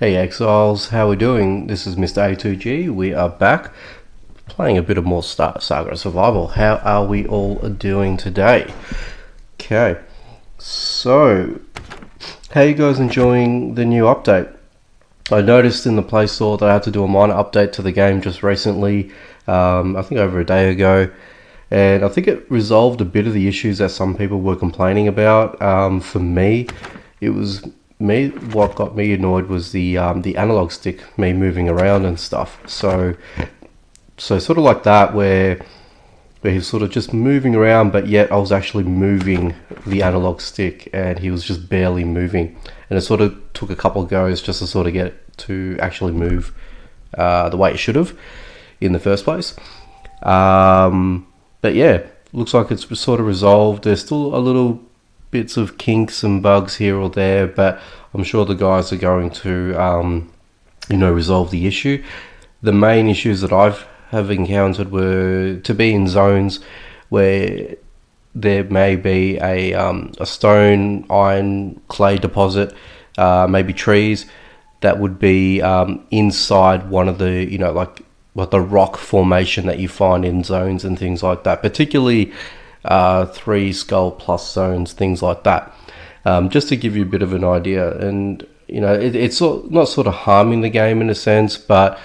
Hey Exiles, how we doing? This is Mr. A2G. We are back playing a bit of more Saga Survival. How are we all doing today? Okay, so how you guys enjoying the new update? I noticed in the Play Store that I had to do a minor update to the game just recently, I think over a day ago, and I think it resolved a bit of the issues that some people were complaining about. For me, it was what got me annoyed was the analog stick, me moving around and stuff. So sort of like that, where he's sort of just moving around, but yet I was actually moving the analog stick, and he was just barely moving. And it sort of took a couple of goes just to sort of get it to actually move the way it should have in the first place. But yeah, looks like it's sort of resolved. There's still a little bits of kinks and bugs here or there, but I'm sure the guys are going to resolve the issue. The main issues that have encountered were to be in zones where there may be a stone, iron, clay deposit, maybe trees that would be inside one of the like the rock formation that you find in zones and things like that, particularly 3 skull plus zones, things like that, just to give you a bit of an idea. And it's not sort of harming the game in a sense, but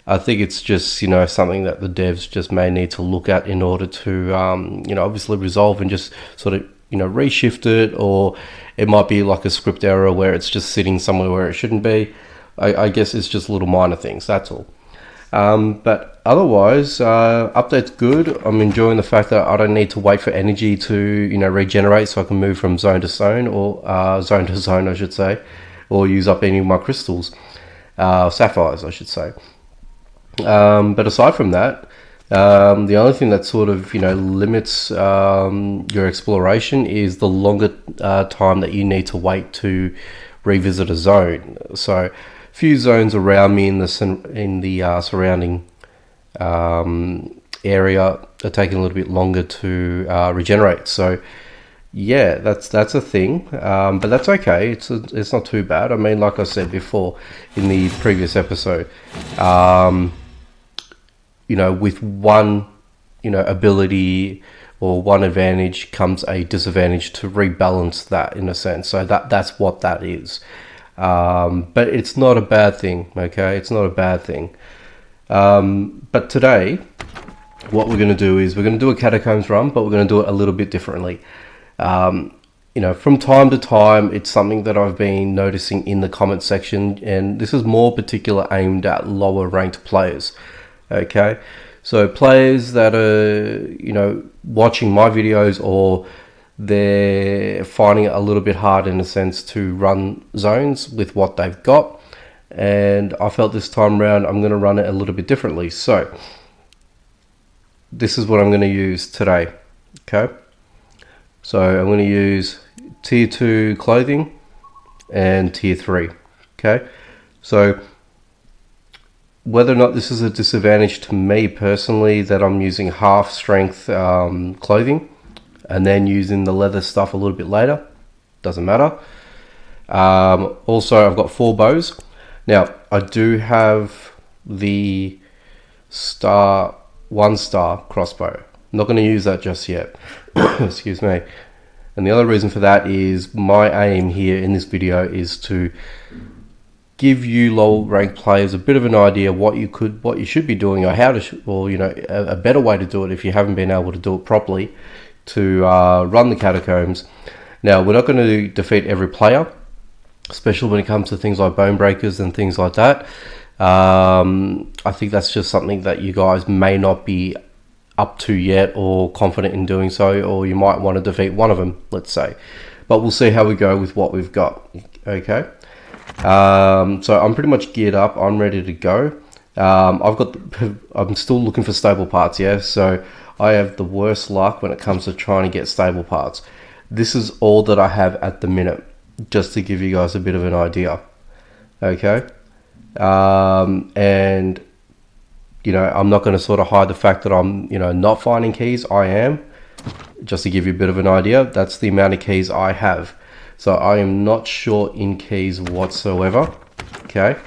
I think it's just something that the devs just may need to look at in order to obviously resolve and just sort of reshift it, or it might be like a script error where it's just sitting somewhere where it shouldn't be. I guess it's just little minor things, that's all. But otherwise, update's good. I'm enjoying the fact that I don't need to wait for energy to regenerate, so I can move from zone to zone, or zone to zone I should say, or use up any of my crystals, sapphires I should say. But aside from that, the only thing that sort of limits your exploration is the longer time that you need to wait to revisit a zone. So few zones around me in the surrounding area are taking a little bit longer to regenerate. So yeah, that's a thing, but that's okay. It's not too bad. I mean, like I said before in the previous episode, with one ability or one advantage comes a disadvantage to rebalance that in a sense. So that's what that is. But it's not a bad thing, okay? It's not a bad thing. But today, what we're going to do is we're going to do a Catacombs run, but we're going to do it a little bit differently. From time to time, it's something that I've been noticing in the comment section, and this is more particular aimed at lower ranked players, okay? So players that are, watching my videos, or they're finding it a little bit hard in a sense to run zones with what they've got, and I felt this time around I'm going to run it a little bit differently. So this is what I'm going to use today, okay? So I'm going to use tier 2 clothing and tier 3, okay? So whether or not this is a disadvantage to me personally, that I'm using half strength clothing and then using the leather stuff a little bit later, doesn't matter. Also, I've got 4 bows. Now, I do have the 1-star crossbow. I'm not going to use that just yet. Excuse me. And the other reason for that is my aim here in this video is to give you low ranked players a bit of an idea what you should be doing, or how to, or a better way to do it if you haven't been able to do it properly, to run the Catacombs. Now, we're not going to defeat every player, especially when it comes to things like bone breakers and things like that. I think that's just something that you guys may not be up to yet, or confident in doing so, or you might want to defeat one of them, let's say. But we'll see how we go with what we've got, okay? So I'm pretty much geared up. I'm ready to go. I'm still looking for stable parts, yeah? So I have the worst luck when it comes to trying to get stable parts. This is all that I have at the minute, just to give you guys a bit of an idea, okay? And I'm not going to sort of hide the fact that I'm not finding keys. I am, just to give you a bit of an idea. That's the amount of keys I have. So I am not short in keys whatsoever, Okay.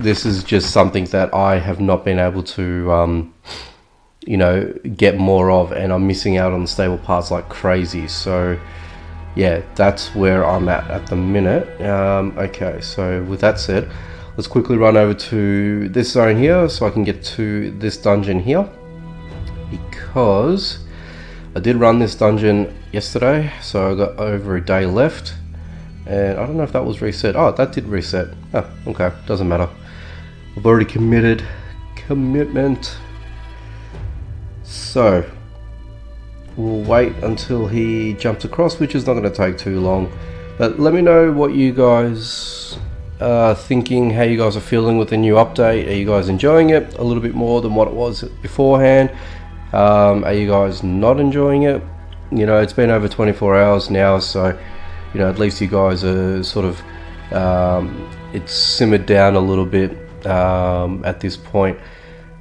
This is just something that I have not been able to, you know, get more of, and I'm missing out on the stable parts like crazy. So yeah, that's where I'm at the minute. Okay, so with that said, let's quickly run over to this zone here so I can get to this dungeon here, because I did run this dungeon yesterday, so I got over a day left, and I don't know if that was reset. Oh, that did reset. Oh, okay, doesn't matter. I've already commitment. So we'll wait until he jumps across, which is not going to take too long. But let me know what you guys are thinking, how you guys are feeling with the new update. Are you guys enjoying it a little bit more than what it was beforehand? Are you guys not enjoying it? You know, it's been over 24 hours now, so you know, at least you guys are sort of it's simmered down a little bit at this point.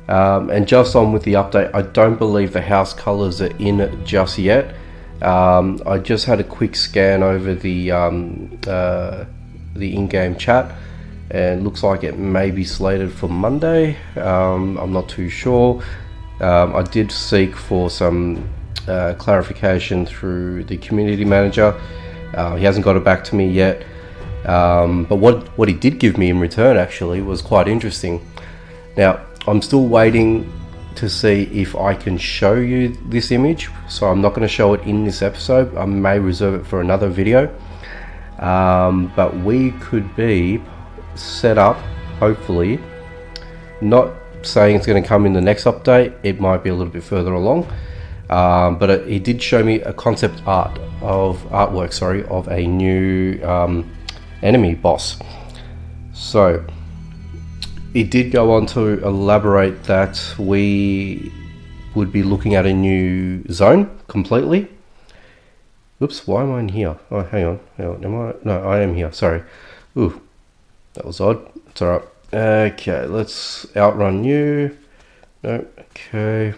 And just on with the update, I don't believe the house colors are in just yet. I just had a quick scan over the in-game chat, and looks like it may be slated for Monday. I'm not too sure. I did seek for some clarification through the community manager. He hasn't got it back to me yet, but what he did give me in return actually was quite interesting. Now, I'm still waiting to see if I can show you this image, so I'm not going to show it in this episode. I may reserve it for another video, but we could be set up, hopefully, not saying it's going to come in the next update, it might be a little bit further along, but he did show me a concept artwork of a new enemy boss. So he did go on to elaborate that we would be looking at a new zone completely. Oops, why am I in here? Oh, hang on, no, I am here, sorry. Ooh, that was odd. It's alright. Okay, let's outrun you. No, okay.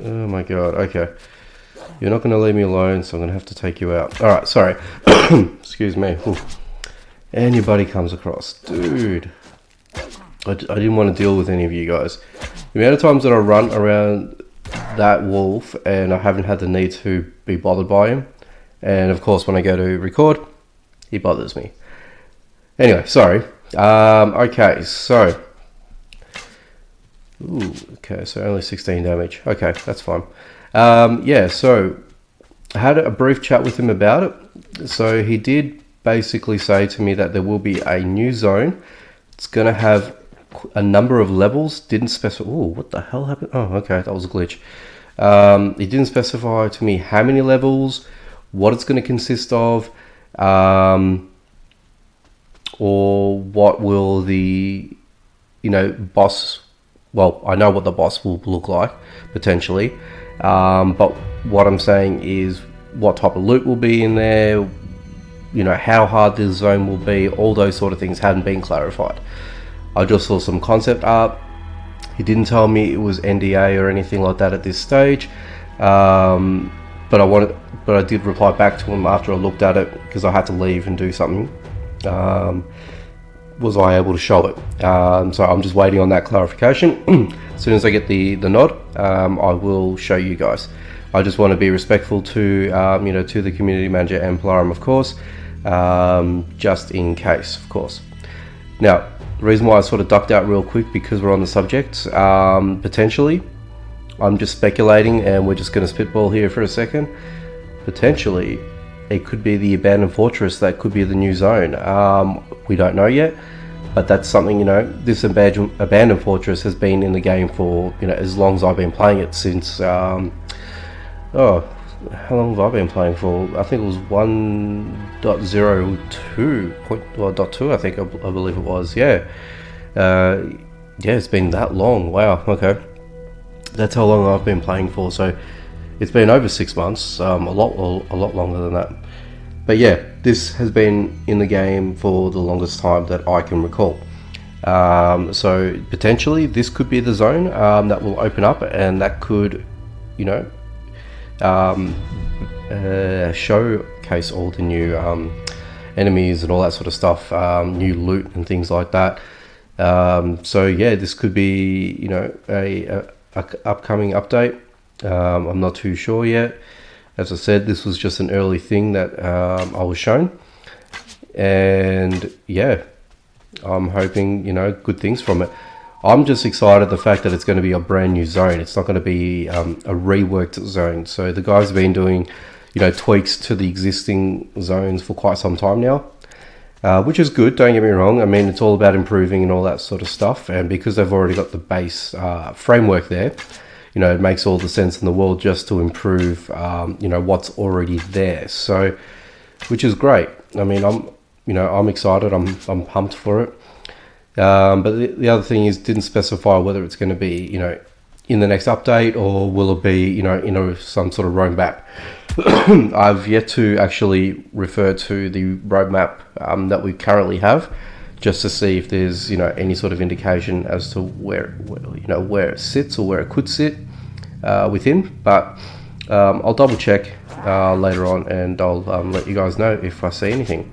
Oh my god, okay. You're not going to leave me alone, so I'm going to have to take you out. Alright, sorry. Excuse me. Ooh. And your buddy comes across. Dude. I didn't want to deal with any of you guys. The amount of times that I run around that wolf and I haven't had the need to be bothered by him. And of course, when I go to record, he bothers me. Anyway, sorry. Okay, so... Ooh, okay, so only 16 damage. Okay, that's fine. Yeah, so I had a brief chat with him about it. So he did basically say to me that there will be a new zone. It's going to have a number of levels. Didn't specify... Oh, what the hell happened? Oh, okay, that was a glitch. He didn't specify to me how many levels, what it's going to consist of, or what will the, you know, boss... Well, I know what the boss will look like, potentially. But what I'm saying is what type of loot will be in there, you know, how hard this zone will be, all those sort of things hadn't been clarified. I just saw some concept art. He didn't tell me it was NDA or anything like that at this stage. But I did reply back to him after I looked at it, because I had to leave and do something. Was I able to show it? So I'm just waiting on that clarification. As soon as I get the nod, I will show you guys. I just want to be respectful to you know, to the community manager and Plarium, of course, just in case, of course. Now, the reason why I sort of ducked out real quick, because we're on the subject, potentially, I'm just speculating, and we're just going to spitball here for a second. Potentially, it could be the abandoned fortress. That could be the new zone. We don't know yet, but that's something, you know, this abandoned fortress has been in the game for, you know, as long as I've been playing it, since oh, how long have I been playing for? I think it was 1.02 I think, I believe it was. Yeah, yeah, it's been that long. Wow. Okay, that's how long I've been playing for. So it's been over 6 months, a lot longer than that. But yeah, this has been in the game for the longest time that I can recall. So potentially this could be the zone that will open up, and that could, you know, showcase all the new enemies and all that sort of stuff, new loot and things like that. So yeah, this could be, you know, a upcoming update. I'm not too sure yet. As I said, this was just an early thing that I was shown, and yeah, I'm hoping, you know, good things from it. I'm just excited the fact that it's going to be a brand new zone. It's not going to be a reworked zone. So the guys have been doing, you know, tweaks to the existing zones for quite some time now, which is good, don't get me wrong. I mean, it's all about improving and all that sort of stuff, and because they've already got the base framework there, you know, it makes all the sense in the world just to improve, you know, what's already there. So, which is great. I mean, I'm excited. I'm pumped for it. But the other thing is, didn't specify whether it's going to be, you know, in the next update, or will it be, you know, in some sort of roadmap. I've yet to actually refer to the roadmap that we currently have, just to see if there's, you know, any sort of indication as to where you know, where it sits or where it could sit within. But I'll double check later on, and I'll let you guys know if I see anything.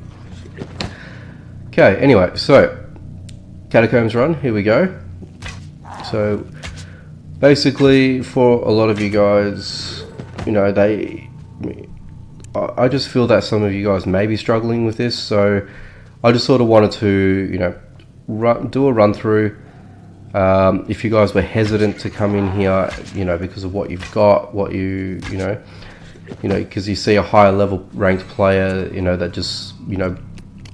Okay, anyway, so Catacombs run, here we go. So basically, for a lot of you guys, you know, I just feel that some of you guys may be struggling with this, so I just sort of wanted to, you know, do a run through. If you guys were hesitant to come in here, you know, because of what you've got, what you know, because you see a higher level ranked player, you know, that just, you know,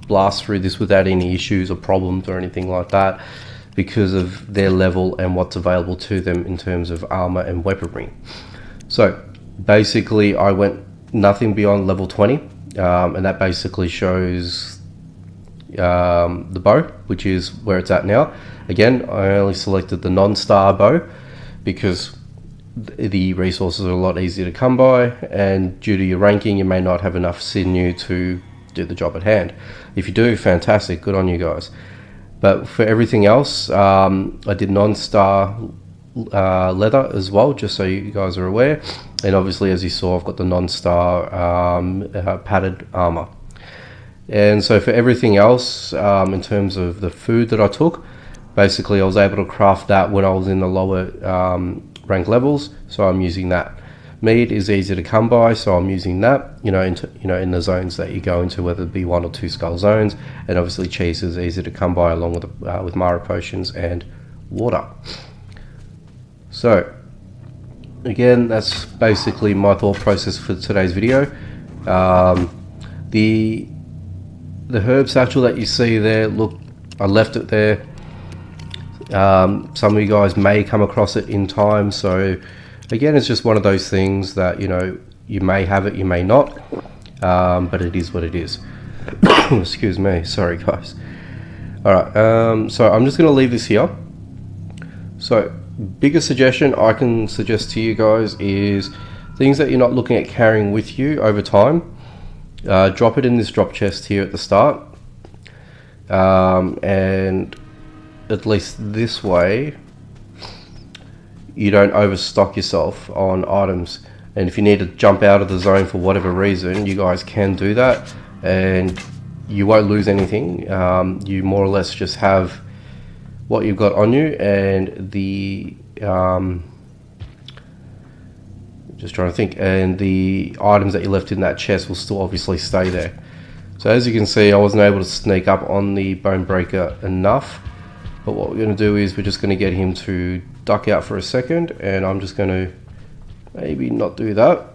blast through this without any issues or problems or anything like that, because of their level and what's available to them in terms of armor and weaponry. So basically, I went nothing beyond level 20, and that basically shows the bow, which is where it's at now. Again, I only selected the non-star bow because the resources are a lot easier to come by, and due to your ranking, you may not have enough sinew to do the job at hand. If you do, fantastic, good on you guys. But for everything else, I did non-star leather as well, just so you guys are aware. And obviously, as you saw, I've got the non-star padded armor. And so for everything else, in terms of the food that I took, basically I was able to craft that when I was in the lower rank levels, so I'm using that. Meat is easy to come by, so I'm using that, you know, in the zones that you go into, whether it be 1 or 2 skull zones. And obviously cheese is easy to come by, along with Mara potions and water. So again, that's basically my thought process for today's video. The herb satchel that you see there, look, I left it there. Some of you guys may come across it in time, so again, it's just one of those things that, you know, you may have it, you may not, but it is what it is. Excuse me, sorry guys. Alright, so I'm just going to leave this here. So, biggest suggestion I can suggest to you guys is things that you're not looking at carrying with you over time. Drop it in this drop chest here at the start, and at least this way you don't overstock yourself on items. And if you need to jump out of the zone for whatever reason, you guys can do that, and you won't lose anything. You more or less just have what you've got on you, and the just trying to think, and the items that you left in that chest will still obviously stay there. So as you can see, I wasn't able to sneak up on the bone breaker enough, but what we're going to do is we're just going to get him to duck out for a second, and I'm just going to maybe not do that,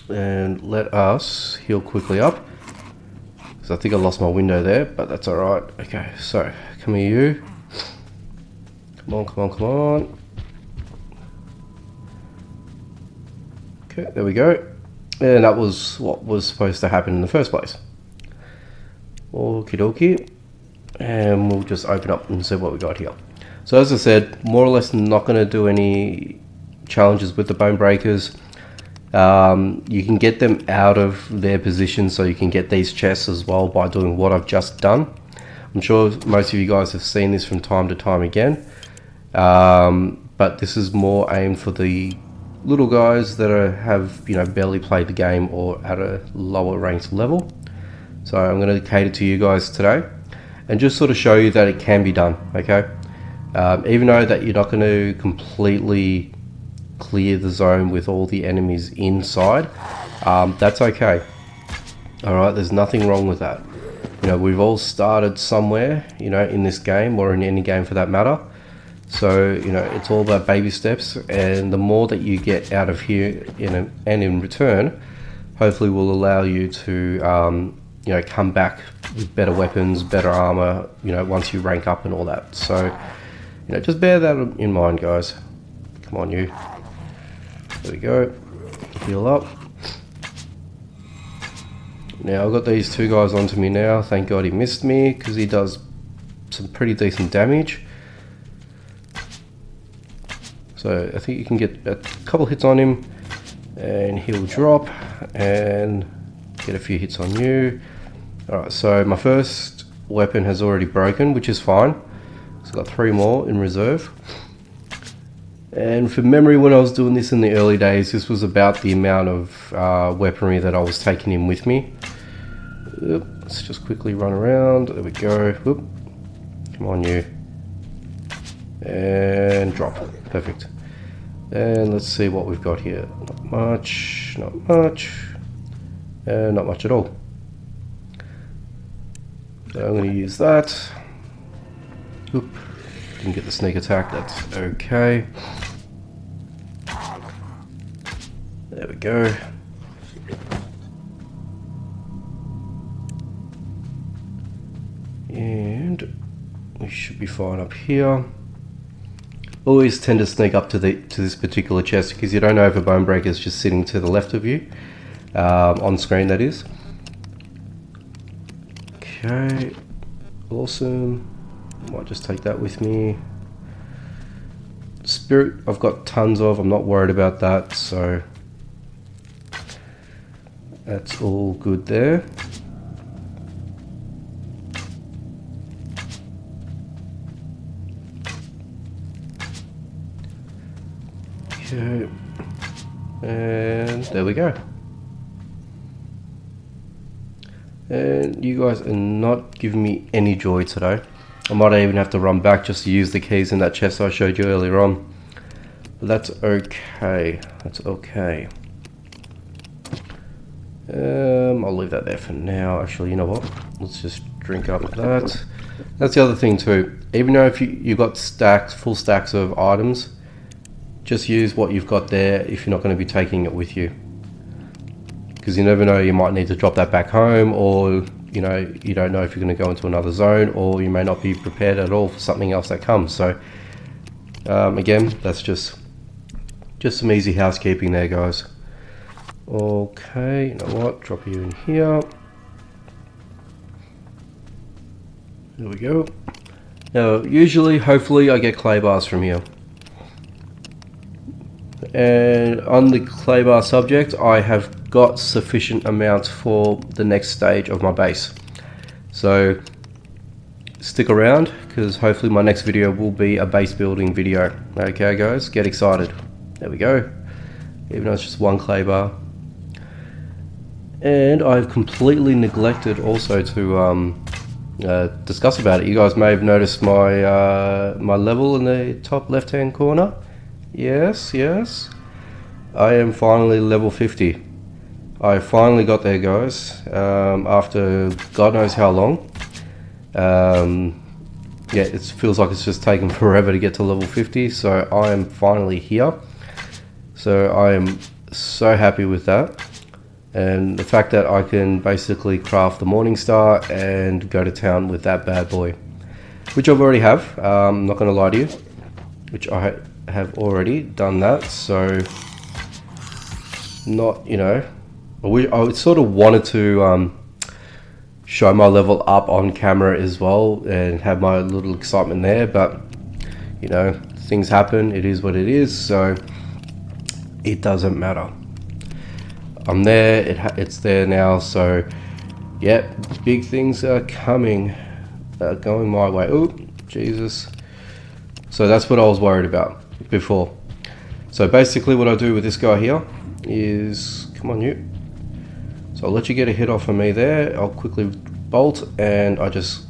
and let us heal quickly up, because I think I lost my window there, but that's alright. Okay, so come here, you. Come on, come on, come on. Okay, there we go. And that was what was supposed to happen in the first place. Okie dokie. And we'll just open up and see what we got here. So as I said, more or less not going to do any challenges with the bone breakers. You can get them out of their position, so you can get these chests as well by doing what I've just done. I'm sure most of you guys have seen this from time to time again, but this is more aimed for the little guys that have, you know, barely played the game or at a lower ranked level. So I'm going to cater to you guys today and just sort of show you that it can be done, okay? Even though that you're not going to completely clear the zone with all the enemies inside, that's okay. Alright, there's nothing wrong with that. You know, we've all started somewhere, you know, in this game or in any game for that matter. So, you know, it's all about baby steps, and the more that you get out of here and in return, hopefully will allow you to, you know, come back with better weapons, better armor, you know, once you rank up and all that. So, you know, just bear that in mind, guys. Come on, you. There we go. Heal up. Now, I've got these two guys onto me now. Thank God he missed me, because he does some pretty decent damage. So, I think you can get a couple hits on him, and he'll drop, and get a few hits on you. Alright, so my first weapon has already broken, which is fine. So I've got 3 more in reserve. And for memory, when I was doing this in the early days, this was about the amount of weaponry that I was taking in with me. Oop, let's just quickly run around. There we go. Oop. Come on, you. And drop. Perfect. And let's see what we've got here. Not much, not much, and not much at all. So I'm going to use that. Oop. Didn't get the sneak attack, that's okay. There we go. And we should be fine up here. Always tend to sneak up to this particular chest, because you don't know if a bone breaker is just sitting to the left of you, on screen that is. Okay, awesome. Might just take that with me. Spirit I've got tons of, I'm not worried about that, so that's all good there. Okay, and there we go. And you guys are not giving me any joy today. I might even have to run back just to use the keys in that chest I showed you earlier on. But that's okay. That's okay. I'll leave that there for now. Actually, you know what? Let's just drink up that. That's the other thing too. Even though if you've got stacks, full stacks of items, just use what you've got there if you're not going to be taking it with you. Because you never know, you might need to drop that back home, or you know, you don't know if you're going to go into another zone, or you may not be prepared at all for something else that comes. So again, that's just some easy housekeeping there, guys. Okay, you know what, drop you in here. There we go. Now usually, hopefully I get clay bars from here. And on the clay bar subject, I have got sufficient amounts for the next stage of my base. So stick around, because hopefully my next video will be a base building video. Okay guys, get excited. There we go. Even though it's just 1 clay bar. And I've completely neglected also to discuss about it. You guys may have noticed my my level in the top left hand corner. Yes, yes. I am finally level 50. I finally got there, guys, after God knows how long. Yeah, it feels like it's just taken forever to get to level 50, so I am finally here. So I am so happy with that. And the fact that I can basically craft the Morning Star and go to town with that bad boy. Which I've already have, I'm not going to lie to you. Which I have already done that, so not, you know, I sort of wanted to show my level up on camera as well and have my little excitement there, but you know, things happen, it is what it is, so it doesn't matter. I'm there, it's there now, so yeah, big things are coming, going my way. Oh, Jesus. So that's what I was worried about before. So basically what I do with this guy here is, come on you. So So I'll let you get a hit off of me there. I'll quickly bolt and I just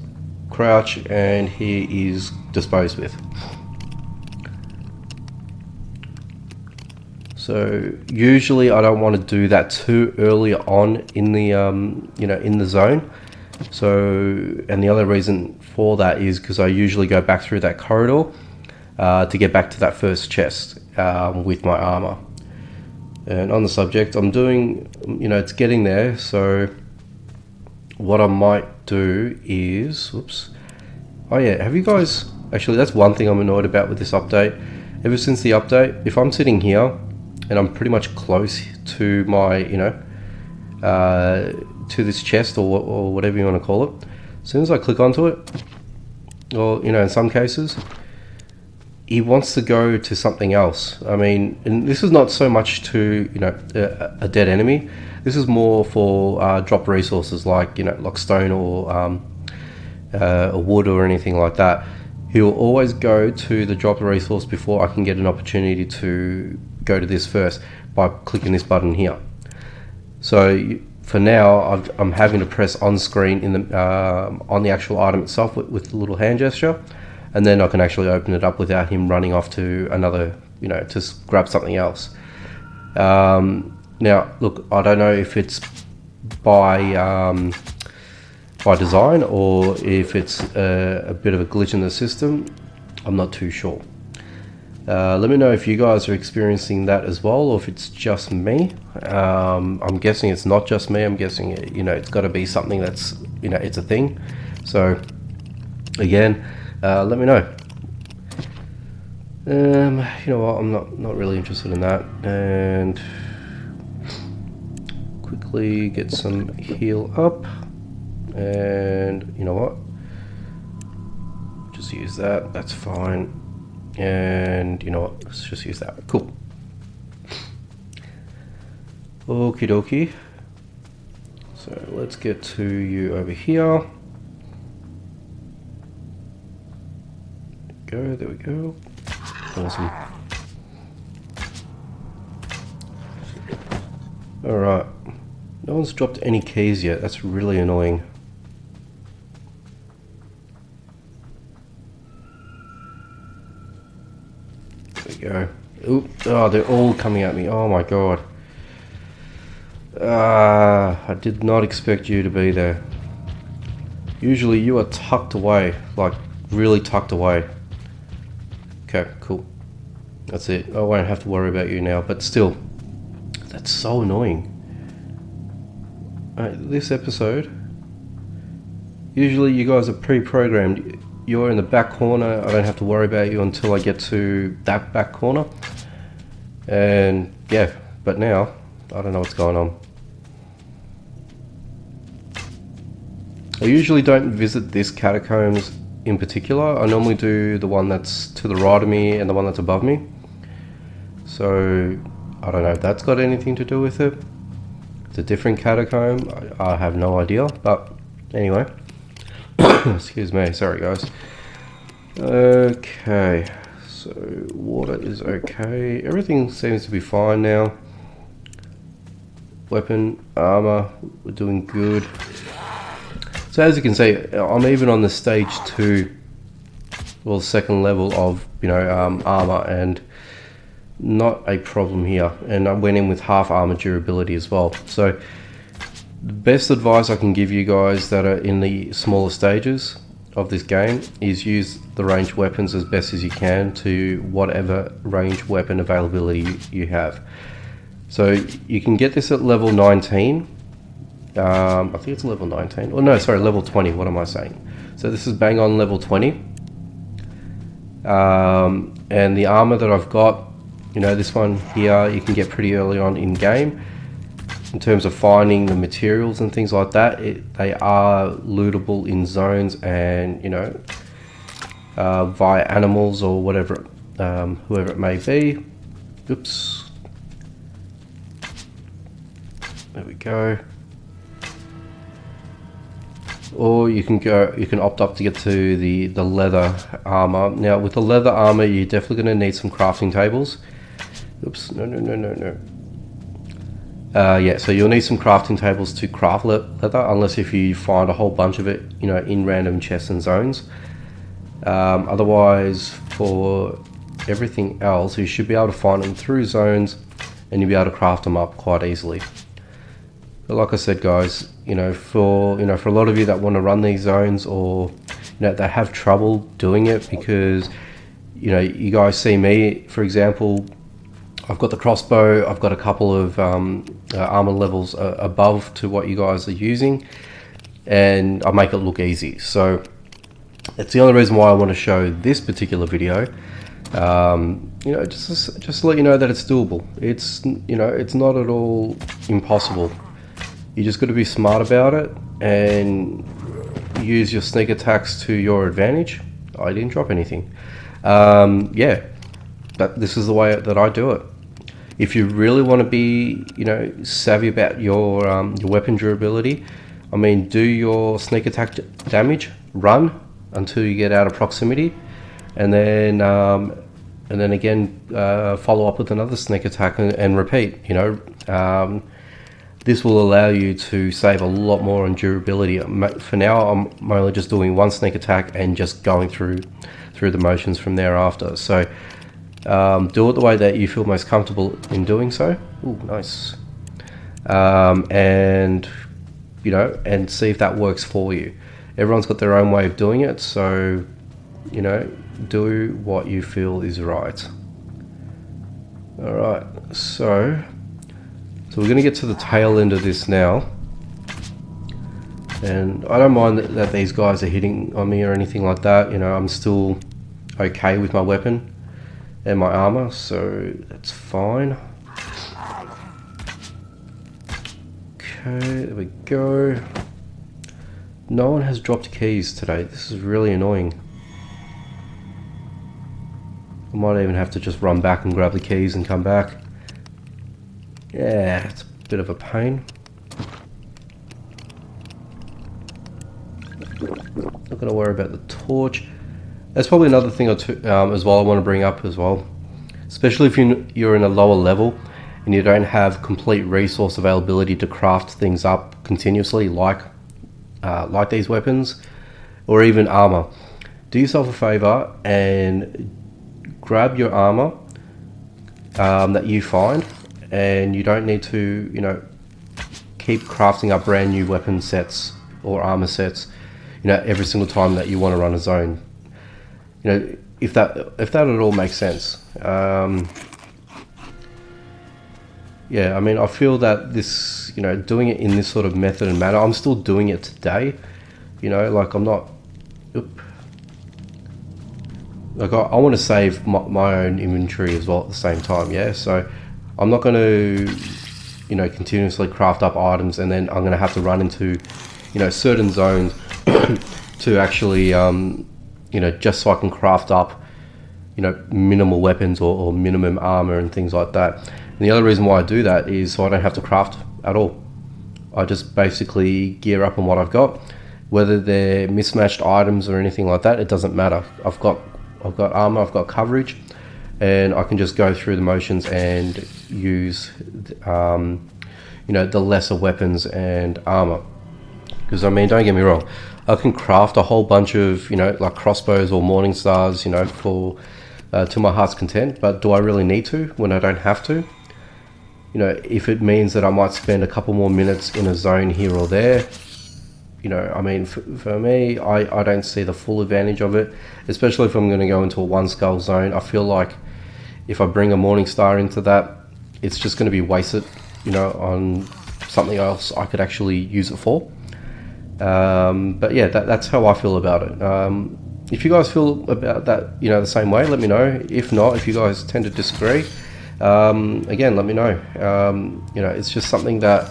crouch and he is disposed with. So usually I don't want to do that too early on in the in the zone. So, and the other reason for that is because I usually go back through that corridor to get back to that first chest with my armor. And on the subject, I'm doing, it's getting there. So what I might do is, whoops. Oh yeah, have you guys, actually that's one thing I'm annoyed about with this update. Ever since the update, if I'm sitting here and I'm pretty much close to my, to this chest or whatever you want to call it, as soon as I click onto it, or, in some cases, he wants to go to something else. I mean, and this is not so much to, a dead enemy. This is more for drop resources like, like stone or wood or anything like that. He'll always go to the drop resource before I can get an opportunity to go to this first by clicking this button here. So for now, I'm having to press on screen in the on the actual item itself with the little hand gesture, and then I can actually open it up without him running off to another, to grab something else. Now, look, I don't know if it's by design or if it's a bit of a glitch in the system. I'm not too sure. Let me know if you guys are experiencing that as well, or if it's just me. I'm guessing it's not just me. I'm guessing it's got to be something that's it's a thing. So again, let me know. You know what? I'm not really interested in that. And quickly get some heal up. And you know what? Just use that. That's fine. And you know what, let's just use that. Cool. Okie dokie. So let's get to you over here. There we go. Awesome. Alright. No one's dropped any keys yet. That's really annoying. Go. Oop. Oh, they're all coming at me. Oh my god. I did not expect you to be there. Usually you are tucked away, like really tucked away. Okay, cool. That's it. I won't have to worry about you now, but still, that's so annoying. This episode, usually you guys are pre-programmed. You're in the back corner. I don't have to worry about you until I get to that back corner. And yeah, but now I don't know what's going on. I usually don't visit this catacombs in particular. I normally do the one that's to the right of me and the one that's above me. So I don't know if that's got anything to do with it. It's a different catacomb. I have no idea. But anyway. Excuse me, sorry guys. Okay, so water is okay. Everything seems to be fine now. Weapon, armor, we're doing good. So as you can see, I'm even on the stage 2, well, second level of armor, and not a problem here. And I went in with half armor durability as well. So the best advice I can give you guys that are in the smaller stages of this game is use the ranged weapons as best as you can to whatever ranged weapon availability you have. So you can get this at level 19. I think it's level 19. Oh no, sorry, level 20. What am I saying? So this is bang on level 20. And the armor that I've got, this one here, you can get pretty early on in game. In terms of finding the materials and things like that, they are lootable in zones and, via animals or whatever, whoever it may be. Oops. There we go. Or you can opt up to get to the leather armor. Now with the leather armor, you're definitely going to need some crafting tables. Oops, no. Yeah, so you'll need some crafting tables to craft leather, unless if you find a whole bunch of it, you know, in random chests and zones. Otherwise, for everything else, you should be able to find them through zones, and you'll be able to craft them up quite easily. But like I said, guys, for a lot of you that want to run these zones, or that have trouble doing it because you guys see me, for example, I've got the crossbow, I've got a couple of armor levels above to what you guys are using, and I make it look easy. So it's the only reason why I want to show this particular video. Just to let you know that it's doable. It's it's not at all impossible. You just got to be smart about it and use your sneak attacks to your advantage. I didn't drop anything. Yeah, but this is the way that I do it. If you really want to be, savvy about your weapon durability, I mean, do your sneak attack damage, run until you get out of proximity, and then again follow up with another sneak attack and repeat. This will allow you to save a lot more on durability. For now, I'm only just doing one sneak attack and just going through the motions from thereafter. So do it the way that you feel most comfortable in doing so. Ooh, nice. And see if that works for you. Everyone's got their own way of doing it, so do what you feel is right. All right, so we're going to get to the tail end of this now, and I don't mind that these guys are hitting on me or anything like that. I'm still okay with my weapon and my armor, so that's fine. Okay, there we go. No one has dropped keys today. This is really annoying. I might even have to just run back and grab the keys and come back. Yeah, it's a bit of a pain. Not going to worry about the torch. That's probably another thing or two as well I want to bring up as well. Especially if you're in a lower level and you don't have complete resource availability to craft things up continuously like these weapons or even armor. Do yourself a favor and grab your armor that you find, and you don't need to keep crafting up brand new weapon sets or armor sets every single time that you want to run a zone. If that at all makes sense. Yeah, I mean, I feel that this, doing it in this sort of method and manner, I'm still doing it today. Like I'm not, like I want to save my own inventory as well at the same time. Yeah, so I'm not going to, continuously craft up items and then I'm going to have to run into, certain zones to actually, just so I can craft up, minimal weapons or minimum armor and things like that. And the other reason why I do that is so I don't have to craft at all. I just basically gear up on what I've got, whether they're mismatched items or anything like that. It doesn't matter. I've got armor, I've got coverage, and I can just go through the motions and use, the lesser weapons and armor. Because I mean, don't get me wrong, I can craft a whole bunch of, like crossbows or morning stars, for to my heart's content. But do I really need to when I don't have to? If it means that I might spend a couple more minutes in a zone here or there, I mean, for me, I don't see the full advantage of it, especially if I'm going to go into a one skull zone. I feel like if I bring a morning star into that, it's just going to be wasted, on something else I could actually use it for. But yeah, that's how I feel about it. If you guys feel about that, the same way, let me know. If not, if you guys tend to disagree, again, let me know. It's just something that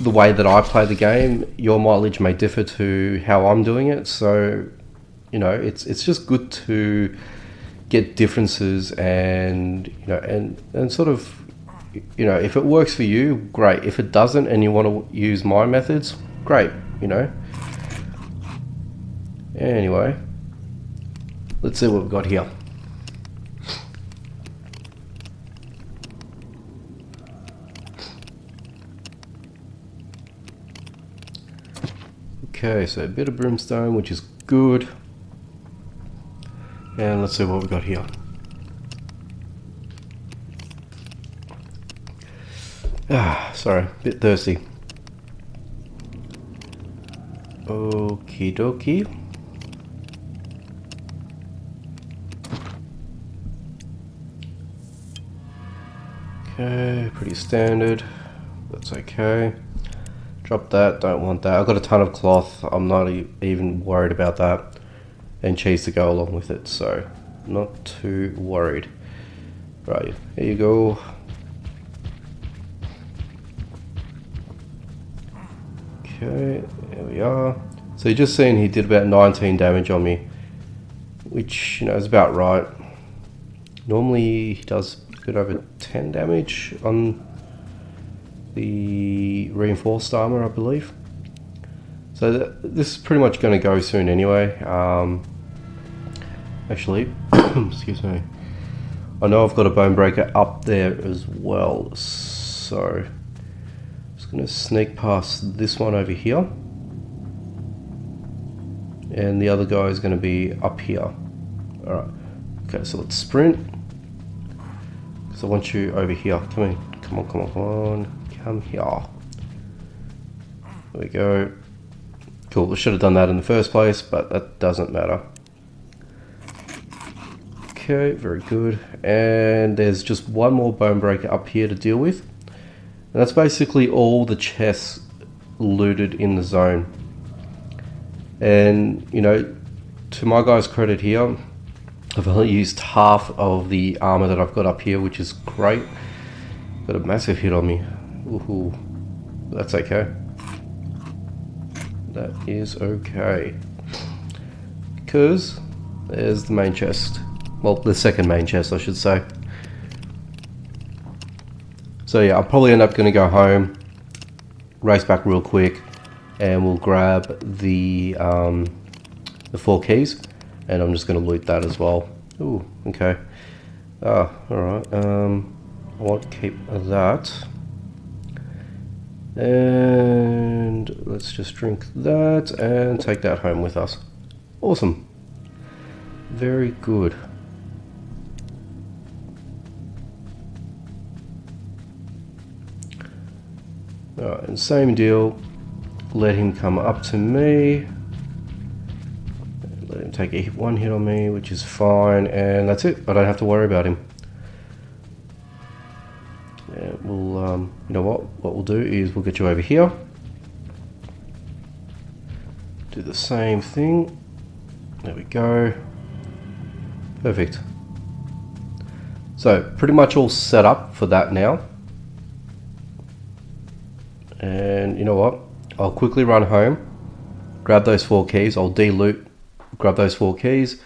the way that I play the game, your mileage may differ to how I'm doing it. So, it's just good to get differences and, and sort of, if it works for you, great. If it doesn't and you want to use my methods, great, Anyway, let's see what we've got here. Okay, so a bit of brimstone, which is good. And let's see what we got here. Sorry, a bit thirsty. Okie dokie. Okay, pretty standard. That's okay. Drop that, don't want that. I've got a ton of cloth, I'm not even worried about that. And cheese to go along with it, so not too worried. Right, here you go. Okay, there we are. So you're just seeing he did about 19 damage on me, which, you know, is about right. Normally he does a bit over 10 damage on the reinforced armour, I believe. So this is pretty much going to go soon anyway. Actually, excuse me. I know I've got a bone breaker up there as well, so just going to sneak past this one over here. And the other guy is going to be up here. Alright, okay, so let's sprint. Because I want you over here. Come in. Come on, come on, come on. Come here. There we go. Cool, I should have done that in the first place, but that doesn't matter. Okay, very good. And there's just one more bone breaker up here to deal with. And that's basically all the chests looted in the zone. And, you know, to my guy's credit here, I've only used half of the armor that I've got up here, which is great. Got a massive hit on me. Ooh, that's okay. That is okay. Because there's the main chest. Well, the second main chest, I should say. So yeah, I'll probably end up going to go home, race back real quick, and we'll grab the 4 keys, and I'm just going to loot that as well. Ooh, okay. Alright. I won't keep that. And let's just drink that and take that home with us. Awesome. Very good. Alright, and same deal. Let him come up to me. Let him take one hit on me, which is fine, and that's it. I don't have to worry about him. And we'll, you know what we'll do is we'll get you over here. Do the same thing. There we go. Perfect. So, pretty much all set up for that now. And you know what? I'll quickly run home, grab those 4 keys, I'll de-loot, grab those 4 keys,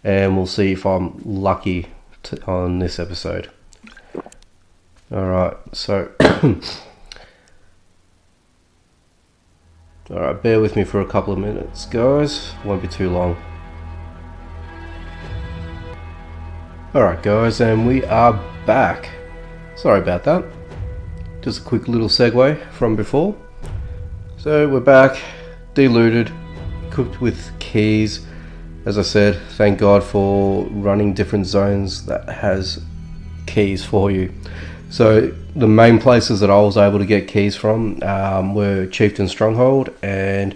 and we'll see if I'm lucky on this episode. Alright, so alright, bear with me for a couple of minutes, guys. Won't be too long. Alright guys, and we are back. Sorry about that. Just a quick little segue from before. So we're back, de-looted, equipped with keys. As I said, thank God for running different zones that has keys for you. So the main places that I was able to get keys from were Chieftain Stronghold, and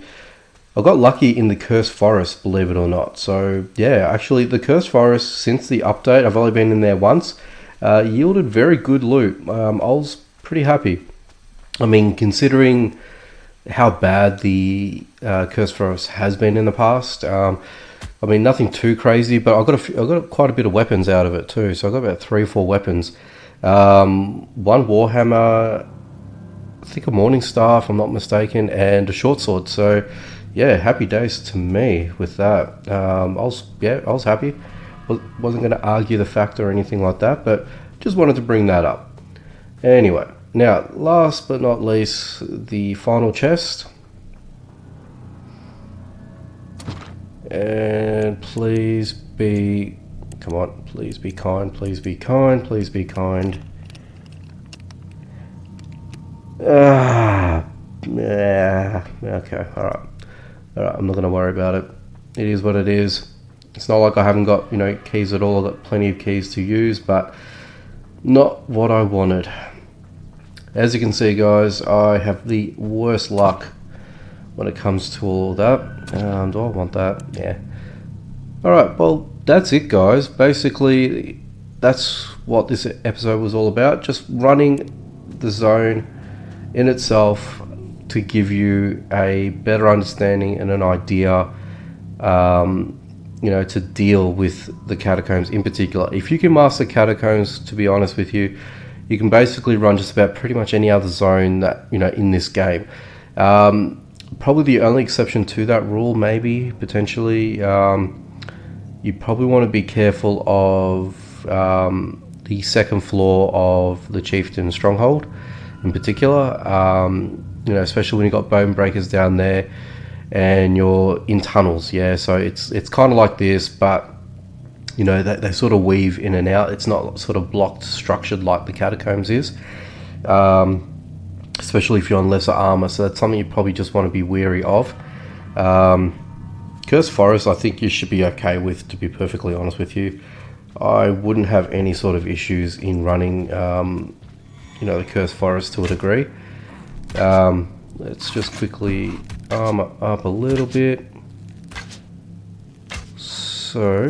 I got lucky in the Cursed Forest, believe it or not. So yeah, actually the Cursed Forest, since the update, I've only been in there once, yielded very good loot. I was pretty happy. I mean, considering how bad the Cursed Forest has been in the past, I mean, nothing too crazy, but I got quite a bit of weapons out of it too. So I got about 3 or 4 weapons. One Warhammer, I think a Morning Star, if I'm not mistaken, and a short sword. So yeah, happy days to me with that. I was happy. Wasn't going to argue the fact or anything like that, but just wanted to bring that up. Anyway, now last but not least, the final chest. And please be, come on, please be kind, please be kind, please be kind. Yeah, okay, alright. Alright, I'm not going to worry about it. It is what it is. It's not like I haven't got, you know, keys at all. I've got plenty of keys to use, but not what I wanted. As you can see, guys, I have the worst luck when it comes to all that. Do I want that? Yeah. Alright, well, that's it, guys. Basically, that's what this episode was all about. Just running the zone in itself to give you a better understanding and an idea, you know, to deal with the Catacombs in particular. If you can master Catacombs, to be honest with you, you can basically run just about pretty much any other zone that, you know, in this game. Probably the only exception to that rule, maybe, potentially, you probably want to be careful of the second floor of the Chieftain Stronghold in particular. You know, especially when you've got bone breakers down there and you're in tunnels. Yeah, so it's kind of like this, but you know, they sort of weave in and out. It's not sort of blocked, structured like the Catacombs is, especially if you're on lesser armor. So that's something you probably just want to be wary of. Cursed Forest, I think you should be okay with, to be perfectly honest with you. I wouldn't have any sort of issues in running, you know, the Cursed Forest to a degree. Let's just quickly armor up a little bit. So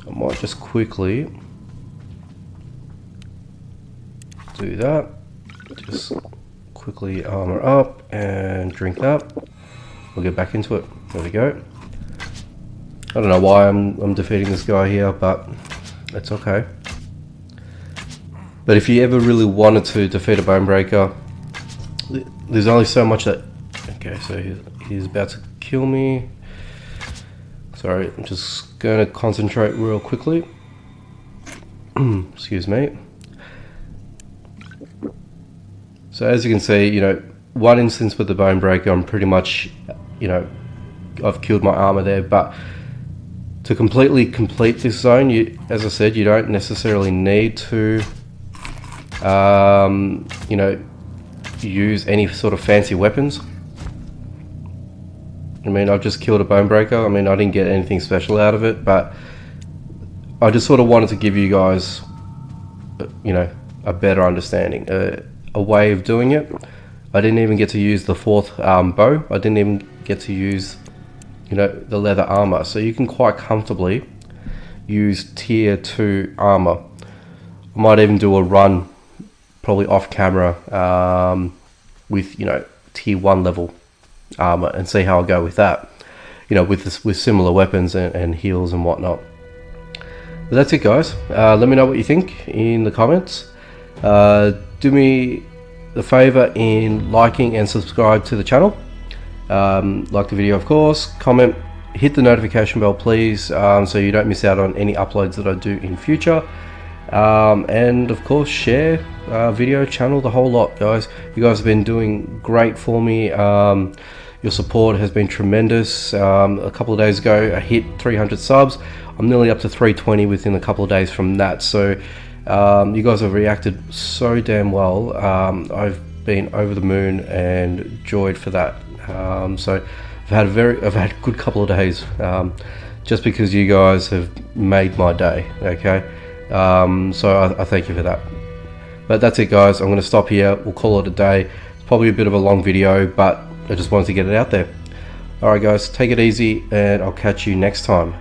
I might just quickly do that. Just quickly armor up and drink that. We'll get back into it. There we go. I don't know why I'm defeating this guy here, but it's okay. But if you ever really wanted to defeat a bone breaker, there's only so much that... Okay, so he's about to kill me. Sorry, I'm just going to concentrate real quickly. Excuse me. So as you can see, you know, one instance with the bone breaker, I'm pretty much, you know, I've killed my armor there. But to completely complete this zone, you, as I said, you don't necessarily need to, you know, use any sort of fancy weapons. I mean, I've just killed a bone breaker. I mean, I didn't get anything special out of it, but I just sort of wanted to give you guys, you know, a better understanding, a way of doing it. I didn't even get to use the fourth bow. I didn't even get to use, you know, the leather armor. So you can quite comfortably use tier 2 armor. I might even do a run, probably off camera, with, you know, tier 1 level armor and see how I go with that, you know, with similar weapons and heals and whatnot. But that's it, guys. Let me know what you think in the comments. Do me the favor in liking and subscribe to the channel. Like the video, of course. Comment, hit the notification bell, please, so you don't miss out on any uploads that I do in future. And of course, share video, channel, the whole lot, guys. You guys have been doing great for me. Your support has been tremendous. A couple of days ago I hit 300 subs. I'm nearly up to 320 within a couple of days from that. So you guys have reacted so damn well. I've been over the moon and joyed for that. So I've had a good couple of days, just because you guys have made my day. Okay. So I thank you for that. But that's it, guys. I'm going to stop here. We'll call it a day. It's probably a bit of a long video, but I just wanted to get it out there. Alright, guys, take it easy, and I'll catch you next time.